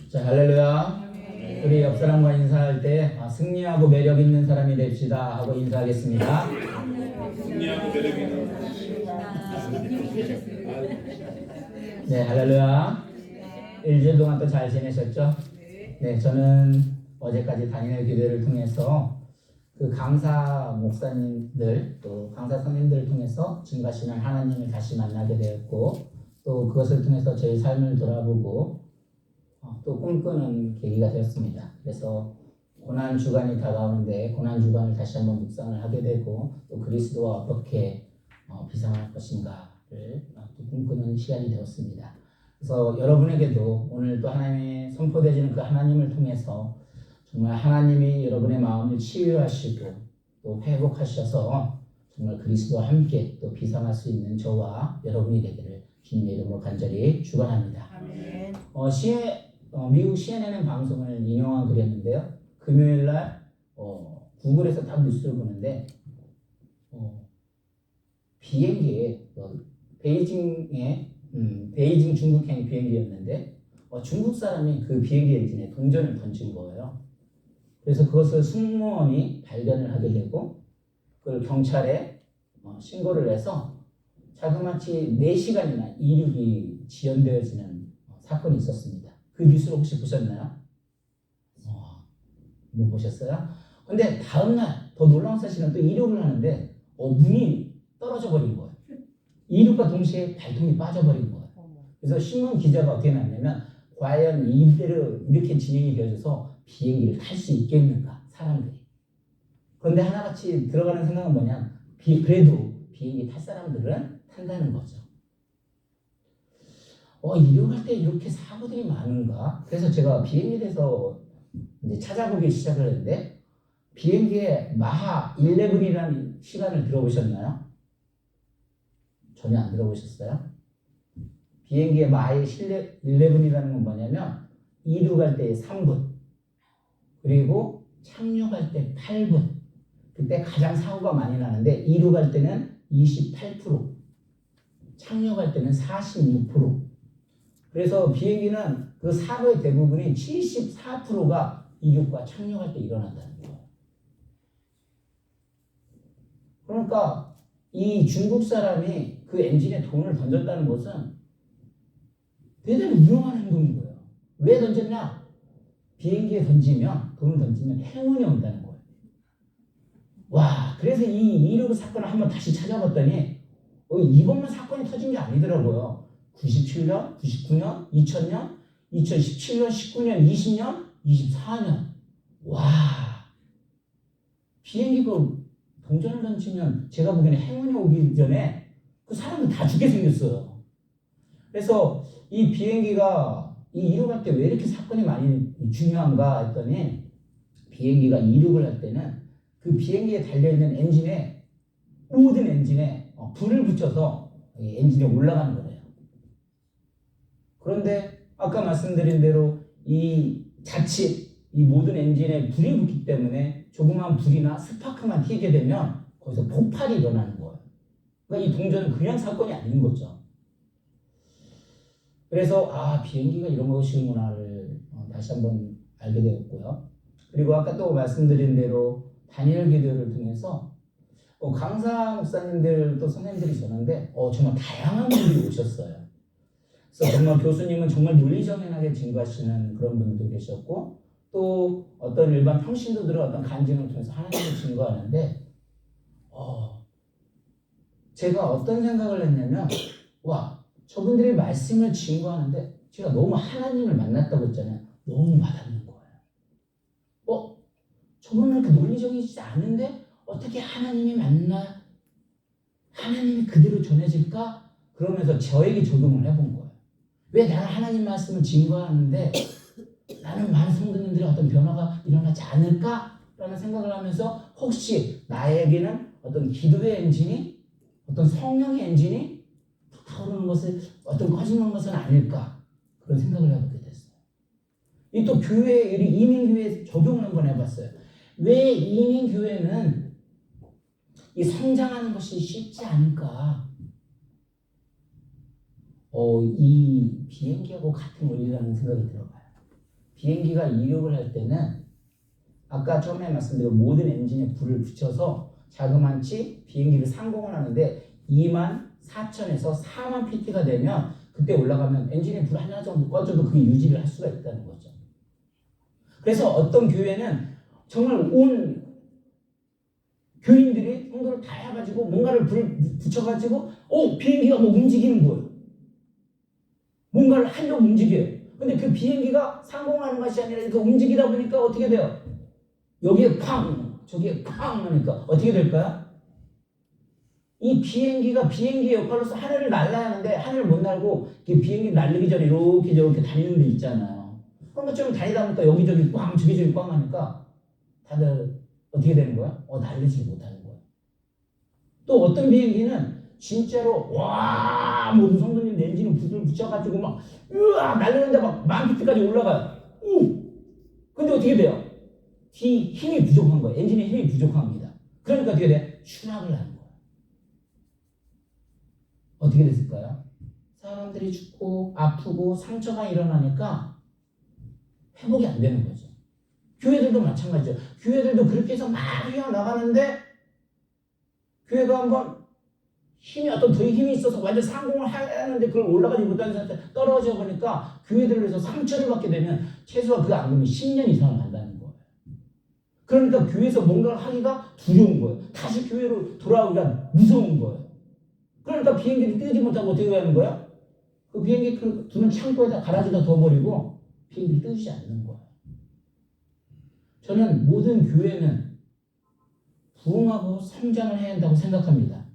자, 할렐루야. 우리 옆 사람과 인사할 때 승리하고 매력 있는 사람이 됩시다 하고 인사하겠습니다. 승리하고 매력 있는 네, 할렐루야. 일주일 동안 또 잘 지내셨죠? 네, 저는 어제까지 다니엘 교회를 통해서 그 강사 목사님들 또 강사 선생님들을 통해서 증가하시는 하나님을 다시 만나게 되었고, 또 그것을 통해서 저희 삶을 돌아보고 또 꿈꾸는 계기가 되었습니다. 그래서 고난 주간이 다가오는데 고난 주간을 다시 한번 묵상을 하게 되고, 또 그리스도와 어떻게 비상할 것인가를 또 꿈꾸는 시간이 되었습니다. 그래서 여러분에게도 오늘 또 하나님의 선포되어지는 그 하나님을 통해서 정말 하나님이 여러분의 마음을 치유하시고 또 회복하셔서 정말 그리스도와 함께 또 비상할 수 있는 저와 여러분이 되기를 주님의 이름으로 간절히 축원합니다. 아멘. 미국 CNN 방송을 인용한 글이었는데요. 금요일날 구글에서 딱 뉴스를 보는데 비행기에 베이징 중국행 비행기였는데 중국 사람이 그 비행기 엔진에 동전을 던진 거예요. 그래서 그것을 승무원이 발견을 하게 되고 그걸 경찰에 신고를 해서 자그마치 4시간이나 이륙이 지연되어지는 사건이 있었습니다. 그 뉴스를 혹시 보셨나요? 못 보셨어요? 근데 다음날 더 놀라운 사실은 또 이륙을 하는데 문이 떨어져 버린 거예요. 이륙과 동시에 발통이 빠져버린 거예요. 그래서 신문 기자가 어떻게 났냐면 과연 이대로 이렇게 진행이 되어져서 비행기를 탈 수 있겠는가 사람들이. 그런데 하나같이 들어가는 생각은 뭐냐, 그래도 비행기 탈 사람들은 탄다는 거죠. 이륙할 때 이렇게 사고들이 많은가? 그래서 제가 비행기에 대해서 이제 찾아보기 시작을 했는데, 비행기에 마하 11이라는 시간을 들어보셨나요? 전혀 안 들어보셨어요? 비행기의 마하 11이라는 건 뭐냐면 이륙할 때 3분 그리고 착륙할 때 8분, 그때 가장 사고가 많이 나는데 이륙할 때는 28%, 착륙할 때는 46%. 그래서 비행기는 그 사고의 대부분이 74%가 이륙과 착륙할 때 일어난다는 거예요. 그러니까 이 중국 사람이 그 엔진에 돈을 던졌다는 것은 대단히 위험한 행동인 거예요. 왜 던졌냐? 비행기에 돈을 던지면 행운이 온다는 거예요. 와, 그래서 이 이륙 사건을 한번 다시 찾아봤더니 이번만 사건이 터진 게 아니더라고요. 97년, 99년, 2000년, 2017년, 19년, 20년, 24년. 와, 비행기가 동전을 던지면 제가 보기에는 행운이 오기 전에 그 사람은 다 죽게 생겼어요. 그래서 이 비행기가 이륙할 때 왜 이렇게 사건이 많이 중요한가 했더니, 비행기가 이륙을 할 때는 그 비행기에 달려있는 엔진에, 모든 엔진에 불을 붙여서 엔진에 올라가는 거예요. 그런데 아까 말씀드린 대로 이 모든 엔진에 불이 붙기 때문에 조그만 불이나 스파크만 튀게 되면 거기서 폭발이 일어나는 거예요. 그러니까 이 동전은 그냥 사건이 아닌 거죠. 그래서 비행기가 이런 것이구나를 다시 한번 알게 되었고요. 그리고 아까 또 말씀드린 대로 다니엘 기도를 통해서 강사 목사님들 또 선생님들이 있었는데 정말 다양한 분들이 오셨어요. 그래서 정말 교수님은 정말 논리정연하게 증거하시는 그런 분들도 계셨고, 또 어떤 일반 평신도들은 어떤 간증을 통해서 하나님을 증거하는데, 제가 어떤 생각을 했냐면, 저분들이 말씀을 증거하는데 제가 너무 하나님을 만났다고 했잖아요. 너무 와닿는 거예요. 저분은 그렇게 논리적이지 않은데 어떻게 하나님이 만나? 하나님이 그대로 전해질까? 그러면서 저에게 적용을 해본 거예요. 왜 나는 하나님 말씀을 증거하는데 나는 많은 성도님들의 어떤 변화가 일어나지 않을까? 라는 생각을 하면서 혹시 나에게는 어떤 기도의 엔진이, 어떤 성령의 엔진이 타오르는 것을 어떤 꺼지는 것은 아닐까? 그런 생각을 해보게 됐어요. 이 또 이민교회에 적용을 한번 해봤어요. 왜 이민교회는 이 성장하는 것이 쉽지 않을까? 이 비행기하고 같은 원리라는 생각이 들어봐요. 비행기가 이륙을 할 때는 아까 처음에 말씀드린 모든 엔진에 불을 붙여서 자그마치 비행기를 상공을 하는데 24,000에서 4만 PT가 되면 그때 올라가면 엔진에 불 하나 정도 꺼져도 그게 유지를 할 수가 있다는 거죠. 그래서 어떤 교회는 정말 온 교인들이 성도를 다 해가지고 뭔가를 불 붙여가지고 비행기가 뭐 움직이는 거예요. 뭔가를 하려고 움직여요. 근데 그 비행기가 상공하는 것이 아니라 그 움직이다 보니까 어떻게 돼요? 여기에 쾅, 저기에 쾅 하니까 어떻게 될까요? 이 비행기가 비행기 역할로서 하늘을 날아야 하는데 하늘을 못 날고 비행기 날리기 전에 이렇게 저렇게 다니는 데 있잖아요. 그런 것처럼 다니다 보니까 여기저기 꽝 저기저기 꽝 하니까 다들 어떻게 되는 거야? 날리지 못하는 거야. 또 어떤 비행기는 진짜로 와 모든 성도님 엔진을 불을 붙여가지고 막 으악 날리는데 막 10,000피트까지 올라가요. 근데 어떻게 돼요? 뒤 힘이 부족한 거예요. 엔진에 힘이 부족합니다. 그러니까 어떻게 돼? 추락을 하는 거예요. 어떻게 됐을까요? 사람들이 죽고 아프고 상처가 일어나니까 회복이 안 되는 거죠. 교회들도 마찬가지죠. 교회들도 그렇게 해서 막 이어나가는데 교회가 한번 힘이 어떤 더 힘이 있어서 완전 상공을 하는데 그걸 올라가지 못하는 상태 떨어져 보니까 교회들을 해서 상처를 받게 되면 최소한 그 안 그러면 10년 이상을 간다는 거예요. 그러니까 교회에서 뭔가를 하기가 두려운 거예요. 다시 교회로 돌아오기가 무서운 거예요. 그러니까 비행기를 뜨지 못하고 어떻게 하는 거야? 그 비행기 두는 창고에다 가라지다 둬버리고 비행기 뜨지 않는 거예요. 저는 모든 교회는 부흥하고 성장을 해야 한다고 생각합니다.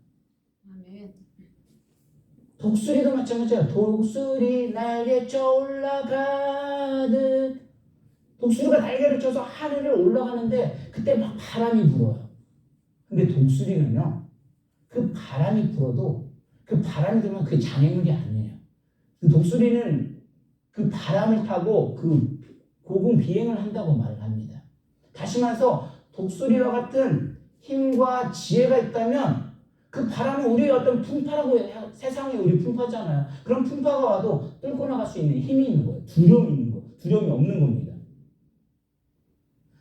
독수리도 마찬가지예요. 독수리 날개쳐 올라가듯 독수리가 날개를 쳐서 하늘을 올라가는데 그때 막 바람이 불어요. 근데 독수리는요. 그 바람이 불어도 그 바람이 들면 그게 장애물이 아니에요. 그 독수리는 그 바람을 타고 그 고공 비행을 한다고 말을 합니다. 다시 말해서 독수리와 같은 힘과 지혜가 있다면 그 바람은 우리의 어떤 풍파라고 세상에 우리 풍파잖아요. 그런 풍파가 와도 뚫고 나갈 수 있는 힘이 있는 거예요. 두려움이 있는 거예요. 두려움이 없는 겁니다.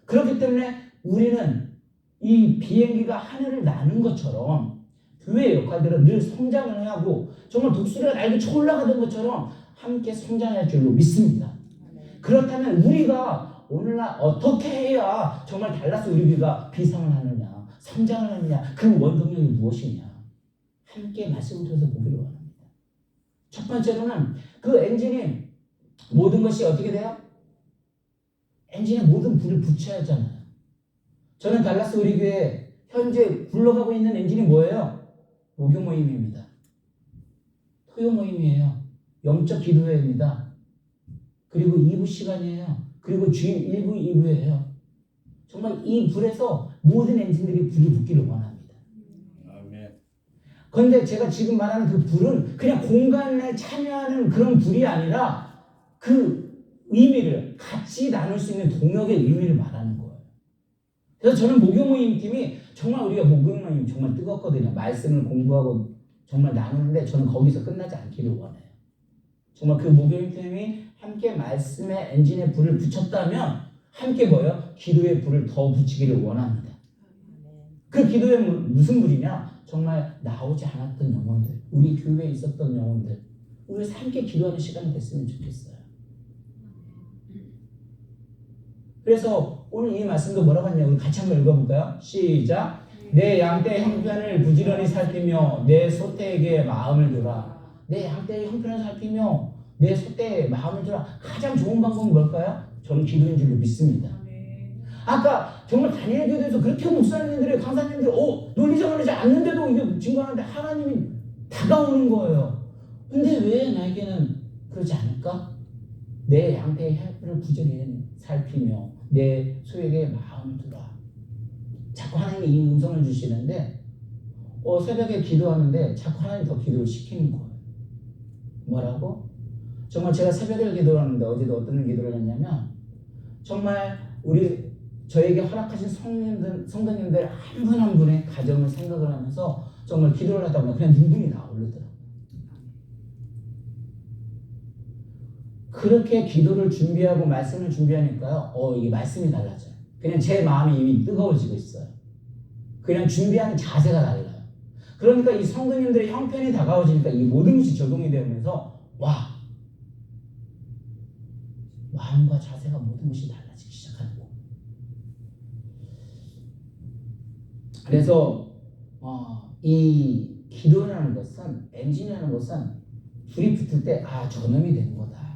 그렇기 때문에 우리는 이 비행기가 하늘을 나는 것처럼 교회의 역할들은 늘 성장을 하고 정말 독수리가 날개 쳐 올라가던 것처럼 함께 성장할 줄로 믿습니다. 그렇다면 우리가 오늘날 어떻게 해야 정말 달라스 우리가 비상을 하느냐 성장을 하느냐 그 원동력이 무엇이냐 함께 말씀을 통해서 보기를 원합니다. 첫 번째로는 그 엔진이 모든 것이 어떻게 돼요? 엔진에 모든 불을 붙여야 하잖아요. 저는 달라스 우리 교회 현재 굴러가고 있는 엔진이 뭐예요? 목요 모임입니다. 토요 모임이에요. 영적 기도회입니다. 그리고 2부 시간이에요. 그리고 주일 1부, 2부예요. 정말 이 불에서 모든 엔진들이 불이 붙기를 원합니다. 아멘. 그런데 제가 지금 말하는 그 불은 그냥 공간에 참여하는 그런 불이 아니라 그 의미를 같이 나눌 수 있는 동역의 의미를 말하는 거예요. 그래서 저는 목요 모임 팀이 정말 우리가 목요 모임 정말 뜨겁거든요. 말씀을 공부하고 정말 나누는데 저는 거기서 끝나지 않기를 원해요. 정말 그 목요 모임 팀이 함께 말씀의 엔진에 불을 붙였다면 함께 뭐예요? 기도의 불을 더 붙이기를 원합니다. 그 기도의 무슨 불이냐? 정말 나오지 않았던 영혼들, 우리 교회에 있었던 영혼들, 우리 함께 기도하는 시간이 됐으면 좋겠어요. 그래서 오늘 이 말씀도 뭐라고 하냐? 우리 같이 한번 읽어볼까요? 시작. 내 양떼의 형편을 부지런히 살피며 내 소떼에게 마음을 두라. 내 양떼의 형편을 살피며 내 소떼에 마음을 두라. 가장 좋은 방법은 뭘까요? 저는 기도인 줄로 믿습니다. 아까 정말 다니엘 교회에서 그렇게 목사님들이 강사님들이 논리적으로 않는데도 이게 증거하는데 하나님이 다가오는 거예요. 근데 왜 나에게는 그러지 않을까? 내 양떼의 형편을 부지런히 살피며 내 소에게 마음을 두라. 자꾸 하나님이 이 음성을 주시는데 새벽에 기도하는데 자꾸 하나님 더 기도를 시키는 거예요. 뭐라고? 정말 제가 새벽에 기도하는데 어제도 어떤 기도를 했냐면 정말 저에게 허락하신 성도님들 한 분 한 분의 가정을 생각을 하면서 정말 기도를 하다 보면 그냥 눈물이 나오더라고요. 그렇게 기도를 준비하고 말씀을 준비하니까요. 이게 말씀이 달라져요. 그냥 제 마음이 이미 뜨거워지고 있어요. 그냥 준비하는 자세가 달라요. 그러니까 이 성도님들의 형편이 다가오지니까 이 모든 것이 적용이 되면서 마음과 자세가 모든 것이 달라지기 시작하는 거예요. 그래서 이 기도라는 것은 엔진이라는 것은 불이 붙을 때 전염이 되는 거다.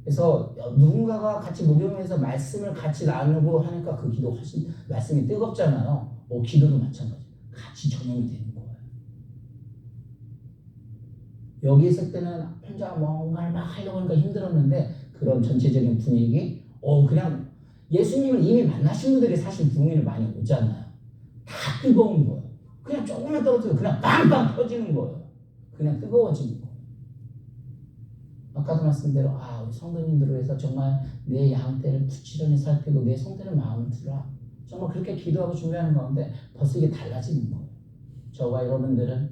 그래서 누군가가 같이 목욕해서 말씀을 같이 나누고 하니까 그 기도 훨씬 말씀이 뜨겁잖아요. 기도도 마찬가지. 같이 전염이 되는 거예요. 여기 있을 때는 혼자 뭔가를 막 하려고 하니까 힘들었는데 그런 전체적인 분위기 그냥 예수님을 이미 만나신 분들이 사실 부흥회를 많이 오잖아요. 다 뜨거운 거예요. 그냥 조금만 떨어져도 그냥 빵빵 터지는 거예요. 그냥 뜨거워지는 거예요. 아까도 말씀대로 우리 성도님들을 위해서 정말 내 양떼를 부지런히 살피고 내 성도를 마음을 두라. 정말 그렇게 기도하고 준비하는 가운데 벌써 이게 달라지는 거예요. 저와 여러분들은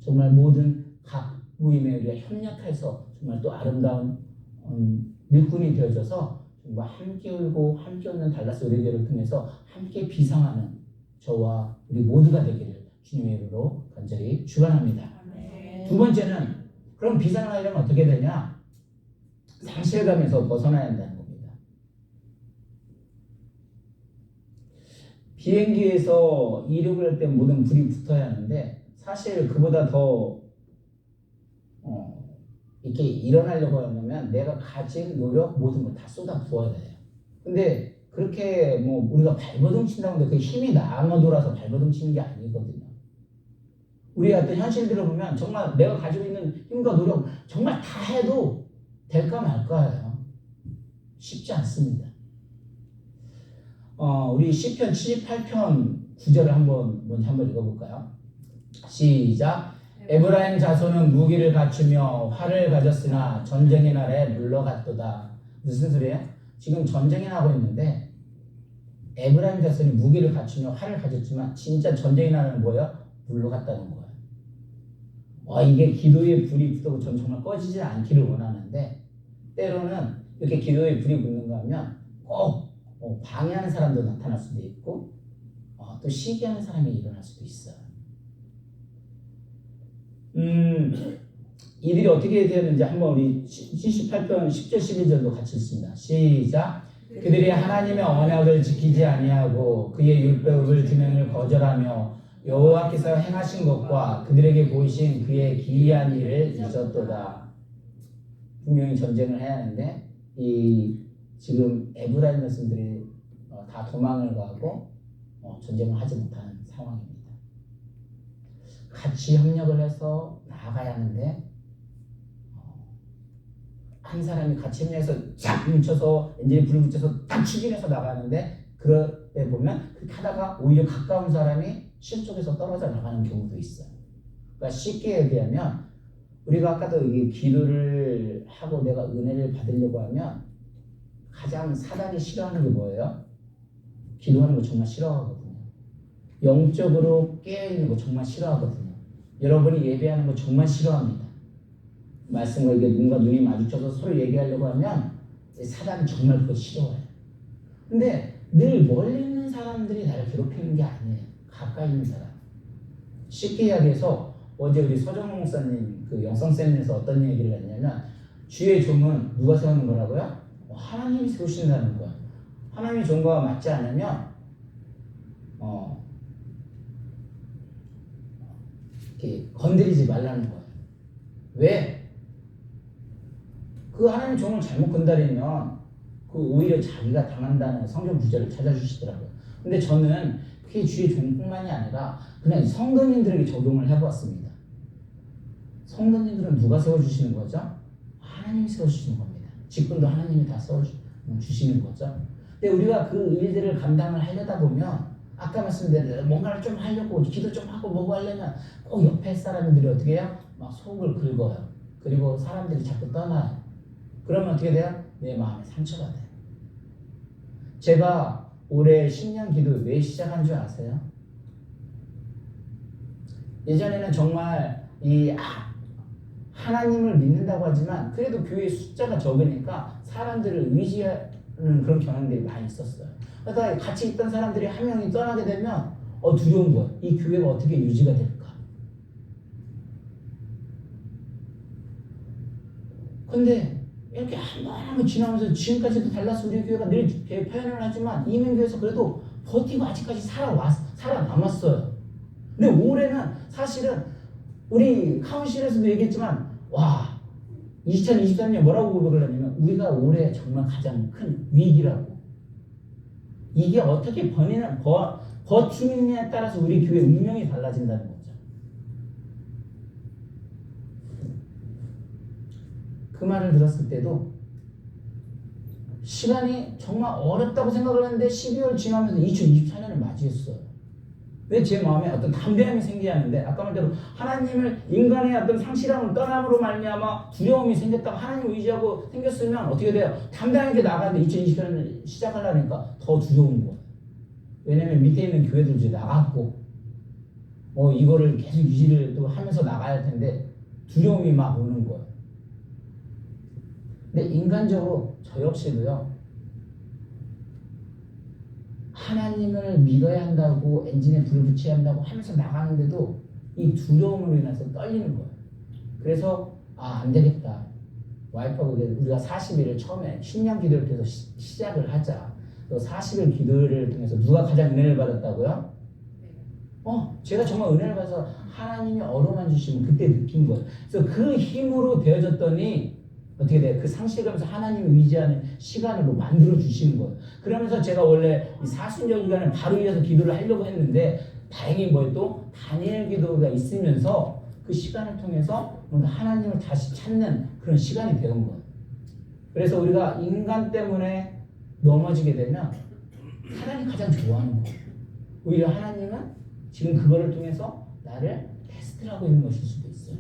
정말 모든 각 모임에 우리가 협력해서 정말 또 아름다운 일꾼이 되어져서 정말 함께 울고 함께 웃는 달라스 의뢰교를 통해서 함께 비상하는 저와 우리 모두가 되기를 주님의 이름으로 간절히 축원합니다. 두 번째는 그럼 비상을 하려면 어떻게 되냐? 상실감에서 벗어나야 한다는 겁니다. 비행기에서 이륙을 할 때 모든 불이 붙어야 하는데 사실 그보다 더 이렇게 일어나려고 하면 내가 가진 노력 모든 걸 다 쏟아 부어야 돼요. 근데 그렇게 우리가 발버둥 친다고 해도 그 힘이 나눠 돌아서 발버둥 치는 게 아니거든요. 우리가 어떤 현실들을 보면 정말 내가 가지고 있는 힘과 노력 정말 다 해도 될까 말까예요. 쉽지 않습니다. 우리 시편 78편 9절을 먼저 한번 읽어볼까요? 시작. 에브라임 자손은 무기를 갖추며 활을 가졌으나 전쟁의 날에 물러갔도다. 무슨 소리예요? 지금 전쟁이 나고 있는데 에브라임 자손이 무기를 갖추며 활을 가졌지만 진짜 전쟁이 나는 뭐예요? 물러갔다는 거예요. 이게 기도의 불이 붙고 전 정말 꺼지지 않기를 원하는데 때로는 이렇게 기도의 불이 붙는가 하면 꼭 방해하는 사람도 나타날 수도 있고 또 시기하는 사람이 일어날 수도 있어요. 이들이 어떻게 되었는지 한번 우리 78편 10절 11절도 같이 읽습니다. 시작. 그들이 하나님의 언약을 지키지 아니하고 그의 율법을 진행을 거절하며 여호와께서 행하신 것과 그들에게 보이신 그의 기이한 일을 잊었도다. 분명히 전쟁을 해야 하는데 지금 에브라임 자손들이 다 도망을 가고 전쟁을 하지 못하는 상황입니다. 같이 협력을 해서 나아가야 하는데 한 사람이 같이 협력해서 쫙 뭉쳐서 엔진에 불을 붙여서 딱 추진해서 나가는데 그럴 때 보면 그렇게 하다가 오히려 가까운 사람이 실족해서 떨어져 나가는 경우도 있어요. 그러니까 쉽게 얘기하면 우리가 아까도 이게 기도를 하고 내가 은혜를 받으려고 하면 가장 사단이 싫어하는 게 뭐예요? 기도하는 거 정말 싫어하거든요. 영적으로 깨어있는 거 정말 싫어하거든요. 여러분이 예배하는 거 정말 싫어합니다. 말씀과 이게 눈과 눈이 마주쳐서 서로 얘기하려고 하면 사단은 정말 그거 싫어해요. 근데 늘 멀리 있는 사람들이 나를 괴롭히는 게 아니에요. 가까이 있는 사람. 쉽게 이야기해서 어제 우리 서정호 목사님 그 영성세미나에서 어떤 얘기를 했냐면 주의 종은 누가 세우는 거라고요? 하나님이 세우신다는 거야. 하나님의 종과 맞지 않으면 이렇게 건드리지 말라는 거예요. 왜? 그 하나님의 종을 잘못 건드리면 그 오히려 자기가 당한다는 성경 구절을 찾아주시더라고요. 근데 저는 그게 주의 종뿐만이 아니라 그냥 성도님들에게 적용을 해보았습니다. 성도님들은 누가 세워주시는 거죠? 하나님이 세워주시는 겁니다. 직분도 하나님이 다 세워주시는 거죠. 근데 우리가 그 일들을 감당을 하려다 보면 아까 말씀드린 뭔가를 좀 하려고 기도 좀 하고 뭐고 하려면 꼭 옆에 사람들이 어떻게 해요? 막 속을 긁어요. 그리고 사람들이 자꾸 떠나요. 그러면 어떻게 돼요? 내 마음에 상처가 돼요. 제가 올해 신년 기도 왜 시작한 줄 아세요? 예전에는 정말 하나님을 믿는다고 하지만 그래도 교회 숫자가 적으니까 사람들을 의지하는 그런 경향들이 많이 있었어요. 그러다 같이 있던 사람들이 한 명이 떠나게 되면 두려운 거야. 이 교회가 어떻게 유지가 될까? 근데 이렇게 한 번 한 번 지나면서 지금까지도 달라스 우리 교회가 늘 표현을 하지만 이민교회에서 그래도 버티고 아직까지 살아남았어요. 근데 올해는 사실은 우리 카운실에서도 얘기했지만 2023년 뭐라고 고백을 하냐면 우리가 올해 정말 가장 큰 위기라고. 이게 어떻게 버티느냐에 따라서 우리 교회 운명이 달라진다는 거죠. 그 말을 들었을 때도 시간이 정말 어렵다고 생각을 했는데 12월 지나면서 2024년을 맞이했어요. 왜 제 마음에 어떤 담대함이 생기게 하는데 아까 말대로 하나님을 인간의 어떤 상실함을 떠남으로 말미암아 두려움이 생겼다가 하나님을 의지하고 생겼으면 어떻게 돼요? 담대하게 나가는데 2024년을 시작하려니까 더 두려운 거예요. 왜냐면 밑에 있는 교회들도 이제 나갔고 이거를 계속 유지를 또 하면서 나가야 할 텐데 두려움이 막 오는 거예요. 근데 인간적으로 저 역시도요. 하나님을 믿어야 한다고 엔진에 불을 붙여야 한다고 하면서 나가는데도 이 두려움으로 인해서 떨리는 거예요. 그래서 안 되겠다. 와이프하고 우리가 40일을 처음에 신년 기도를 통해서 시작을 하자. 또 40일 기도를 통해서 누가 가장 은혜를 받았다고요? 제가 정말 은혜를 받아서 하나님이 얼어만 주시면 그때 느낀 거예요. 그래서 그 힘으로 되어졌더니 어떻게 돼요? 그 상실감에서 하나님을 의지하는 시간으로 만들어 주시는 거예요. 그러면서 제가 원래 이 사순절 기간을 바로 이어서 기도를 하려고 했는데 다행히 또 다니엘 기도가 있으면서 그 시간을 통해서 뭔가 하나님을 다시 찾는 그런 시간이 되는 거예요. 그래서 우리가 인간 때문에 넘어지게 되면 하나님 가장 좋아하는 거예요. 오히려 하나님은 지금 그거를 통해서 나를 테스트를 하고 있는 것일 수도 있어요.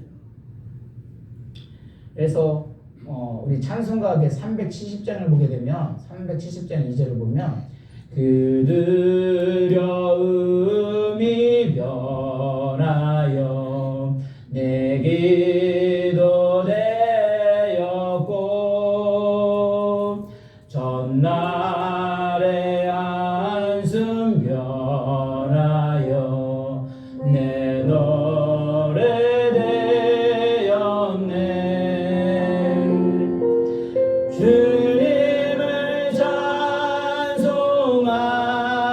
그래서 우리 찬송가의 370장을 보게 되면 370장 2절을 보면 그 두려움이 변하여 내 기도 되었고 전날의 한숨 변하여 내 노래 되었네. 주님을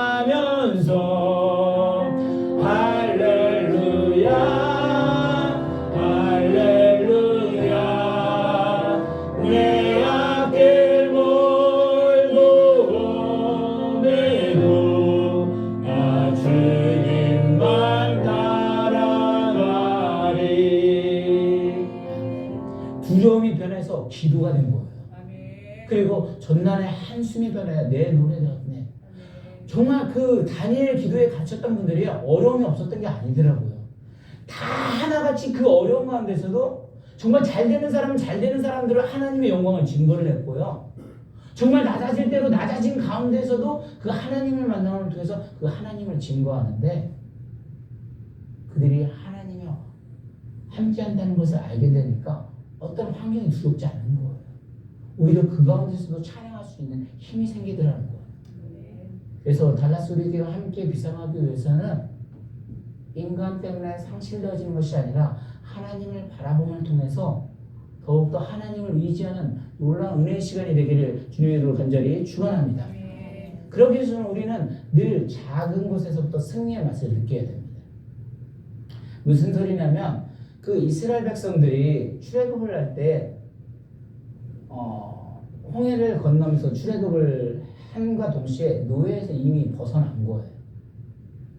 찬송하면서 할렐루야 할렐루야 내 앞길 몰고 오늘도 나 주님만 따라가리. 두려움이 변해서 기도가 된 거예요. 그리고 전날에 한숨이 변해야 내 노래였네. 정말 그 다니엘 기도에 갇혔던 분들이 어려움이 없었던 게 아니더라고요. 다 하나같이 그 어려운 가운데서도 정말 잘 되는 사람은 잘 되는 사람들은 하나님의 영광을 증거를 했고요. 정말 낮아질 대로 낮아진 가운데서도 그 하나님을 만남을 통해서 그 하나님을 증거하는데 그들이 하나님이 함께한다는 것을 알게 되니까 어떤 환경이 두렵지 않는 거예요. 오히려 그 가운데서도 찬양할 수 있는 힘이 생기더라는 거예요. 그래서 달라스 우리 교회와 함께 비상하기 위해서는 인간 때문에 상실되어지는 것이 아니라 하나님을 바라봄을 통해서 더욱더 하나님을 의지하는 놀라운 은혜의 시간이 되기를 주님의 이름으로 간절히 축원합니다. 그러기 위해서는 우리는 늘 작은 곳에서부터 승리의 맛을 느껴야 됩니다. 무슨 소리냐면 그 이스라엘 백성들이 출애굽을 할 때 홍해를 건너면서 출애굽을 함과 동시에 노예에서 이미 벗어난 거예요.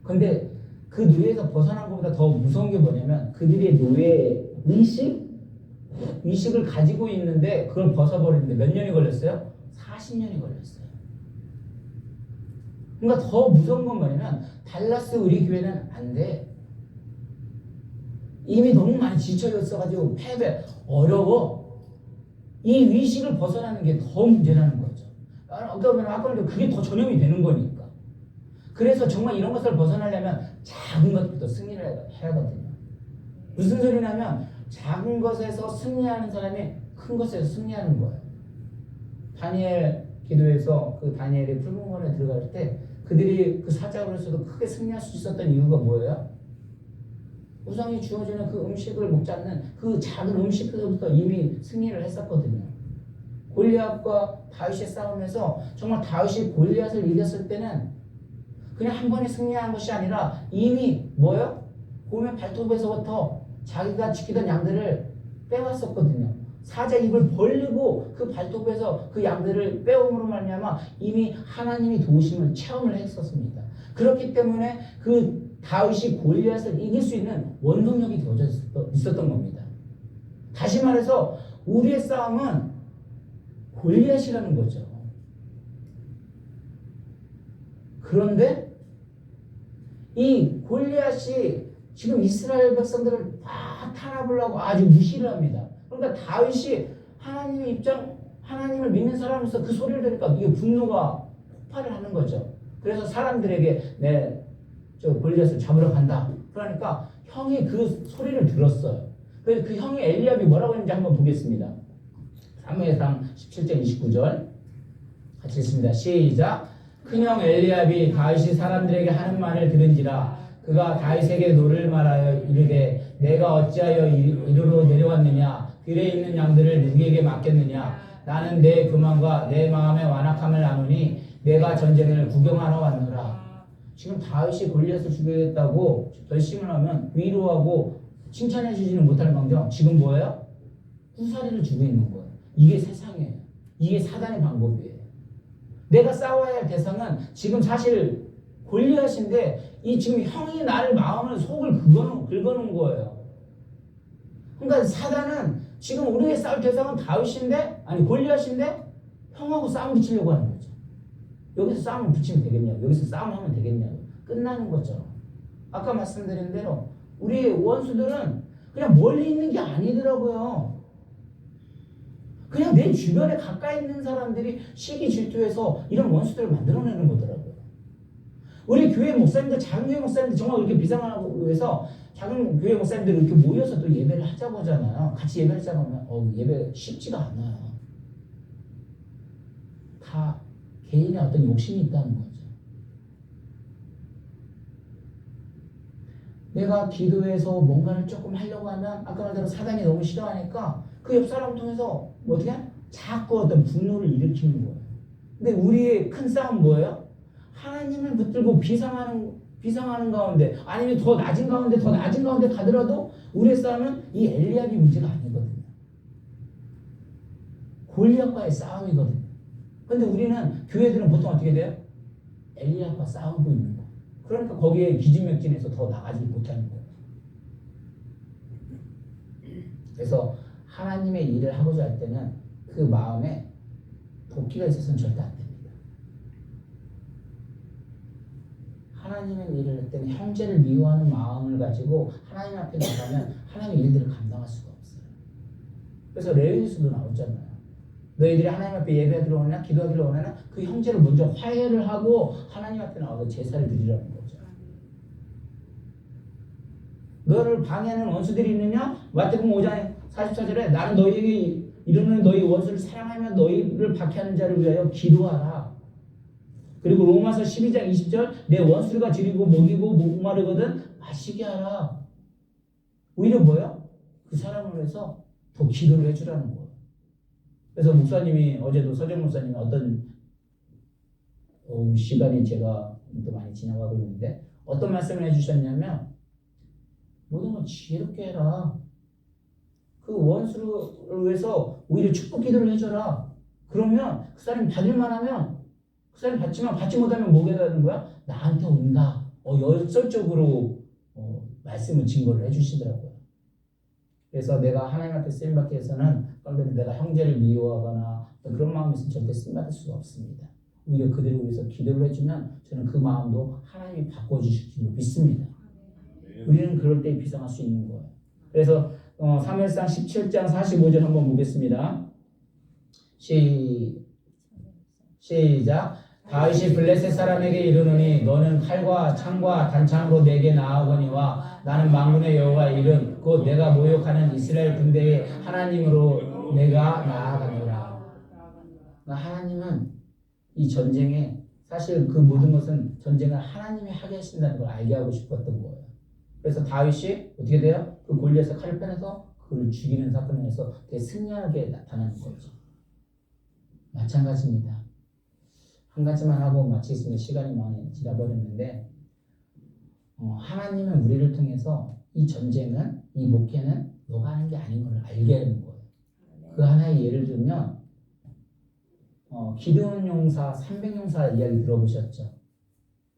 근데 그 노예에서 벗어난 것보다 더 무서운 게 뭐냐면 그들의 노예 의식을 가지고 있는데 그걸 벗어버리는데 몇 년이 걸렸어요? 40년이 걸렸어요. 그러니까 더 무서운 건 뭐냐면 달라스 우리 교회는 안 돼. 이미 너무 많이 지쳐졌어가지고 패배 어려워. 이 의식을 벗어나는 게 더 문제라는 거죠. 그러면 아까도 그게 더 전염이 되는 거니까. 그래서 정말 이런 것을 벗어나려면 작은 것부터 승리를 해야 하거든요. 무슨 소리냐면 작은 것에서 승리하는 사람이 큰 것에서 승리하는 거예요. 다니엘 기도에서 그 다니엘이 풀문건에 들어갈 때 그들이 그 사자굴에서도 크게 승리할 수 있었던 이유가 뭐예요? 우상이 주어지는 그 음식을 먹지 않는 그 작은 음식부터 이미 승리를 했었거든요. 골리앗과 다윗의 싸움에서 정말 다윗이 골리앗을 이겼을 때는 그냥 한 번에 승리한 것이 아니라 이미 뭐예요? 곰의 발톱에서부터 자기가 지키던 양들을 빼왔었거든요. 사자 입을 벌리고 그 발톱에서 그 양들을 빼옴으로 말미암아 이미 하나님이 도우심을 체험을 했었습니다. 그렇기 때문에 그 다윗이 골리앗을 이길 수 있는 원동력이 되어져 있었던 겁니다. 다시 말해서 우리의 싸움은 골리앗이라는 거죠. 그런데 이 골리앗이 지금 이스라엘 백성들을 다 탄압하려고 아주 무시를 합니다. 그러니까 다윗이 하나님을 믿는 사람으로서 그 소리를 들으니까 이게 분노가 폭발을 하는 거죠. 그래서 사람들에게 저 골리앗을 잡으러 간다. 그러니까 형이 그 소리를 들었어요. 그래서 그 형이 엘리압이 뭐라고 했는지 한번 보겠습니다. 사무엘상 17장 29절 같이 읽습니다. 시작. 큰형 엘리압이 다윗이 사람들에게 하는 말을 들은지라 그가 다윗에게 노를 말하여 이르되 내가 어찌하여 이리로 내려왔느냐 들에 있는 양들을 누구에게 맡겼느냐 나는 내 교만과 내 마음의 완악함을 아노니 내가 전쟁을 구경하러 왔노라. 지금 다윗이 골리앗을 죽이겠다고 결심을 하면 위로하고 칭찬해 주지는 못할 망정 지금 뭐예요? 후사리를 주고 있는 거예요. 이게 세상이에요. 이게 사단의 방법이에요. 내가 싸워야 할 대상은 지금 사실 골리앗인데 이 지금 형이 나를 마음을 속을 긁어놓은 거예요. 그러니까 사단은 지금 우리의 싸울 대상은 다윗인데 아니 골리앗인데 형하고 싸움 붙이려고 하는 거죠. 여기서 싸움을 붙이면 되겠냐고. 여기서 싸움하면 되겠냐고. 끝나는 거죠. 아까 말씀드린 대로 우리 원수들은 그냥 멀리 있는 게 아니더라고요. 그냥 내 주변에 가까이 있는 사람들이 시기 질투해서 이런 원수들을 만들어내는 거더라고요. 우리 교회 목사님들, 작은 교회 목사님들 정말 그렇게 비상하고 해서 작은 교회 목사님들 이렇게 모여서 또 예배를 하자고 하잖아요. 같이 예배를 하자고 하면 예배 쉽지가 않아요. 다 개인의 어떤 욕심이 있다는 거죠. 내가 기도해서 뭔가를 조금 하려고 하면 아까 말대로 사단이 너무 싫어하니까 그 옆 사람을 통해서 어떻게 자꾸 어떤 분노를 일으키는 거예요. 근데 우리의 큰 싸움은 뭐예요? 하나님을 붙들고 비상하는 가운데 아니면 더 낮은 가운데 가더라도 우리의 싸움은 이 엘리압이 문제가 아니거든요. 골리앗과의 싸움이거든요. 근데 우리는 교회들은 보통 어떻게 돼요? 엘리압과 싸우고 있는 거예요. 그러니까 거기에 기진맥진해서 더 나가지 못하는 거예요. 그래서 하나님의 일을 하고자 할 때는 그 마음에 도끼가 있어서는 절대 안 됩니다. 하나님의 일을 할 때는 형제를 미워하는 마음을 가지고 하나님 앞에 나가면 하나님의 일들을 감당할 수가 없어요. 그래서 레위기서도 나오잖아요. 너희들이 하나님 앞에 예배하기를 원하나 기도하기를 원하나 그 형제를 먼저 화해를 하고 하나님 앞에 나와서 제사를 드리라는 거죠. 너를 방해하는 원수들이 있느냐? 마태복음 5장 44절에 나는 너희에게 이르는 너희 원수를 사랑하며 너희를 박해하는 자를 위하여 기도하라. 그리고 로마서 12장 20절 내 원수가 지리고 먹이고 목마르거든 마시게 하라. 오히려 뭐야? 그 사람을 위해서 더 기도를 해주라는 거예요. 그래서 목사님이 어제도 서정 목사님이 어떤 시간이 제가 또 많이 지나가고 있는데 어떤 말씀을 해주셨냐면 모든 걸 지혜롭게 해라. 그 원수를 위해서 오히려 축복 기도를 해줘라. 그러면 그 사람이 받을만 하면 그 사람이 받지만 받지 못하면 뭐게 되는 거야? 나한테 온다. 역설적으로 말씀을 증거를 해주시더라고요. 그래서 내가 하나님 앞에 쓰임받기 위해서는 내가 형제를 미워하거나 그런 마음이 있으면 절대 쓰임받을 수가 없습니다. 오히려 그들을 위해서 기도를 해주면 저는 그 마음도 하나님이 바꿔주실 줄 믿습니다. 우리는 그럴 때 비상할 수 있는 거예요. 그래서 사무엘상 17장 45절 한번 보겠습니다. 시작. 다윗이 블레셋 사람에게 이르노니 너는 칼과 창과 단창으로 내게 나아오거니와 나는 만군의 여호와 이름 곧 내가 모욕하는 이스라엘 군대의 하나님으로 내가 나아가노라. 그러니까 하나님은 이 전쟁에 사실 그 모든 것은 전쟁을 하나님이 하게 하신다는 걸 알게 하고 싶었던 거예요. 그래서 다윗이 어떻게 돼요? 그 골리앗의 칼을 빼내서 그를 죽이는 사건에서 되게 승리하게 나타나는 거죠. 마찬가지입니다. 한 가지만 하고 마치겠습니다. 시간이 많이 지나버렸는데 하나님은 우리를 통해서 이 전쟁은, 이 목회는 너가 하는 게 아닌 걸 알게 하는 거예요. 그 하나의 예를 들면 기드온 용사, 300용사 이야기 들어보셨죠?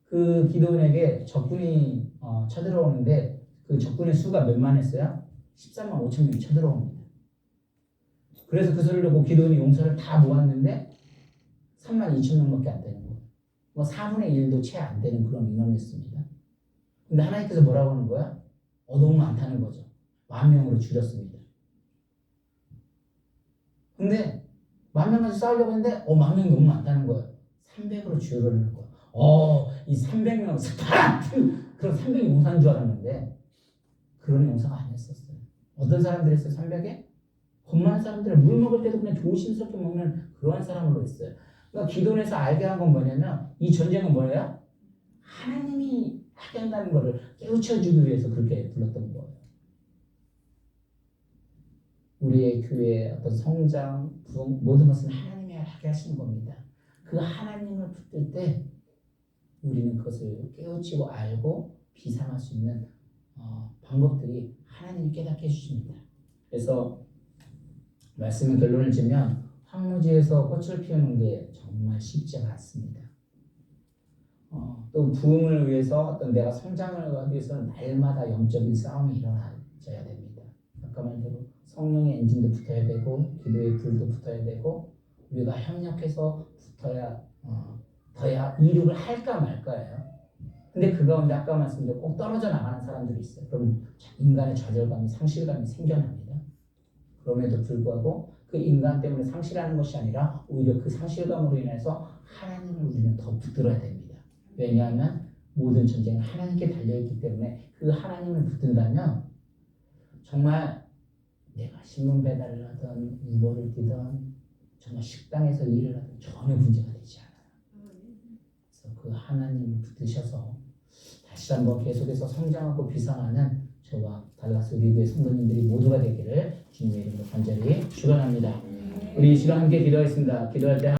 그 기드온에게 적군이 쳐들어오는데 그 적군의 수가 몇만 했어요? 13만 5천 명이 쳐들어옵니다. 그래서 그 소리를 듣고 기드온이 용사를 다 모았는데 3만 2천 명밖에 안 되는 거예요. 뭐 4분의 1도 채 안 되는 그런 인원이었습니다. 근데 하나님께서 뭐라고 하는 거야? 너무 많다는 거죠. 10,000명으로 줄였습니다. 근데 10,000명까지 싸우려고 했는데 10,000명 너무 많다는 거예요. 300으로 줄여라는 거예요. 이 300명 그런 300이 용사인 줄 알았는데 그런 용사가 아니었었어요. 어떤 사람들이 있어요? 300에? 겁많은 사람들은 물 먹을 때도 그냥 조심스럽게 먹는 그러한 사람으로 있어요. 그러니까 기도원에서 알게 한 건 뭐냐면 이 전쟁은 뭐예요? 하나님이 하게 한다는 것을 깨우쳐주기 위해서 그렇게 불렀던 거예요. 우리의 교회의 어떤 성장, 부흥 모든 것은 하나님이 하게 하시는 겁니다. 그 하나님을 붙들 때 우리는 그것을 깨우치고 알고 비상할 수 있는 방법들이 하나님이 깨닫게 해주십니다. 그래서 말씀의 결론을 지면 황무지에서 꽃을 피우는 게 정말 쉽지가 않습니다. 또 부흥을 위해서 어떤 내가 성장을 하기 위해서는 날마다 영적인 싸움이 일어나야 됩니다. 아까 말대로 성령의 엔진도 붙어야 되고 기도의 불도 붙어야 되고 우리가 협력해서 붙어야 더야 이륙을 할까 말까예요. 근데 그 가운데 아까 말씀드린 꼭 떨어져 나가는 사람들이 있어요. 그럼 인간의 좌절감이 상실감이 생겨납니다. 그럼에도 불구하고 그 인간 때문에 상실하는 것이 아니라 오히려 그 상실감으로 인해서 하나님을 우리는 더 붙들어야 됩니다. 왜냐하면 모든 전쟁은 하나님께 달려있기 때문에 그 하나님을 붙든다면 정말 내가 신문 배달을 하든 우버를 뛰든 정말 식당에서 일을 하든 전혀 문제가 되지 않아요. 그래서 그 하나님을 붙드셔서 다시 한번 계속해서 성장하고 비상하는 저와 달라스 리그의 성도님들이 모두가 되기를 주님의 이름으로 간절히 축원합니다. 우리 이 시간 함께 기도하겠습니다. 기도할 때